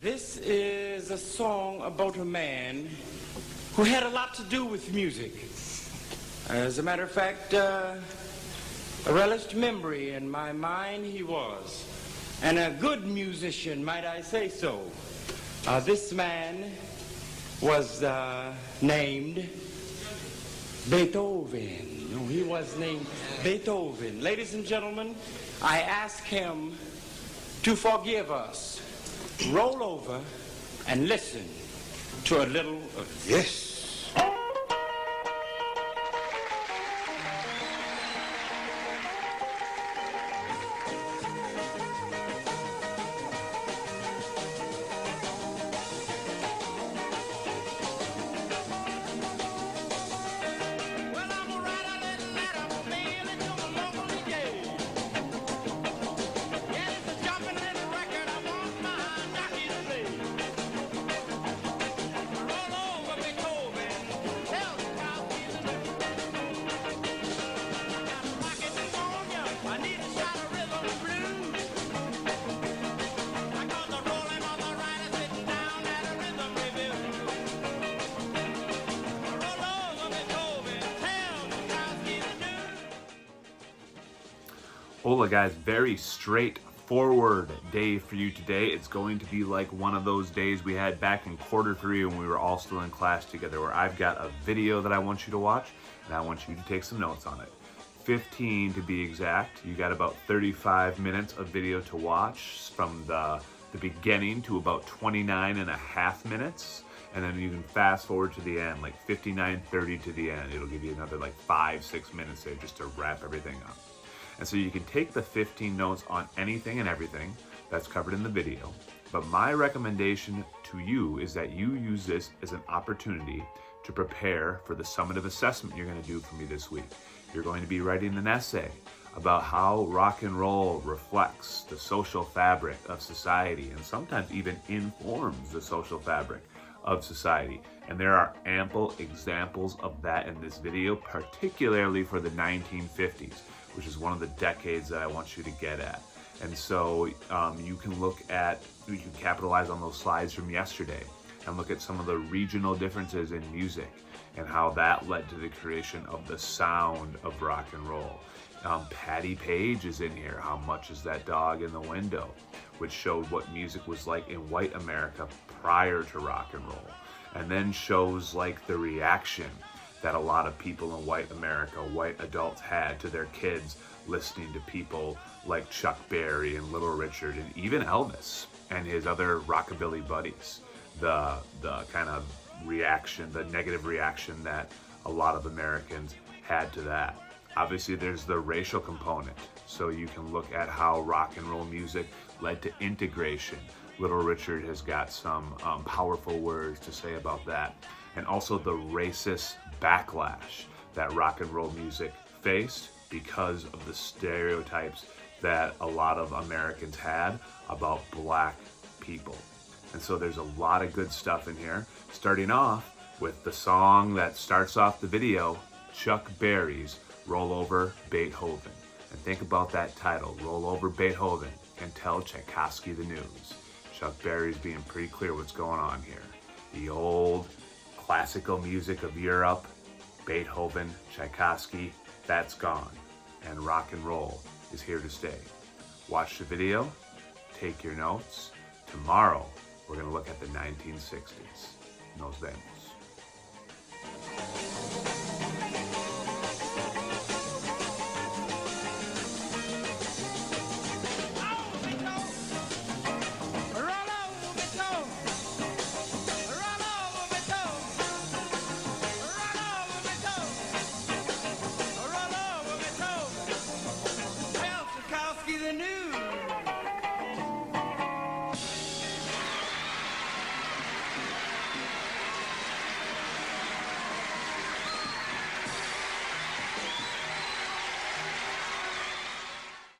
This is a song about a man who had a lot to do with music. As a matter of fact, a relished memory in my mind he was. And a good musician, might I say so. This man was named Beethoven. No, he was named Beethoven. Ladies and gentlemen, I ask him to forgive us. Roll over and listen to a little of this. Hola guys, very straightforward day for you today. It's going to be like one of those days we had back in quarter 3 when we were all still in class together, where I've got a video that I want you to watch and I want you to take some notes on it. 15 to be exact. You got about 35 minutes of video to watch from the beginning to about 29 and a half minutes. And then you can fast forward to the end, like 59:30 to the end. It'll give you another like 5-6 minutes there just to wrap everything up. And so you can take the 15 notes on anything and everything that's covered in the video. But my recommendation to you is that you use this as an opportunity to prepare for the summative assessment you're going to do for me this week. You're going to be writing an essay about how rock and roll reflects the social fabric of society and sometimes even informs the social fabric of society. And there are ample examples of that in this video, particularly for the 1950s. Which is one of the decades that I want you to get at. And so you can capitalize on those slides from yesterday and look at some of the regional differences in music and how that led to the creation of the sound of rock and roll. Patti Page is in here, How Much Is That Dog in the Window, which showed what music was like in white America prior to rock and roll. And then shows like the reaction that a lot of people in white America, white adults, had to their kids listening to people like Chuck Berry and Little Richard and even Elvis and his other rockabilly buddies. The kind of reaction, the negative reaction that a lot of Americans had to that. Obviously there's the racial component, so you can look at how rock and roll music led to integration. Little Richard has got some powerful words to say about that. And also the racist backlash that rock and roll music faced because of the stereotypes that a lot of Americans had about black people. And so there's a lot of good stuff in here, starting off with the song that starts off the video, Chuck Berry's Roll Over Beethoven. And think about that title, Roll Over Beethoven, and tell Tchaikovsky the news. Chuck Berry's being pretty clear what's going on here. The old classical music of Europe, Beethoven, Tchaikovsky, that's gone. And rock and roll is here to stay. Watch the video, take your notes. Tomorrow, we're going to look at the 1960s. Nos vemos.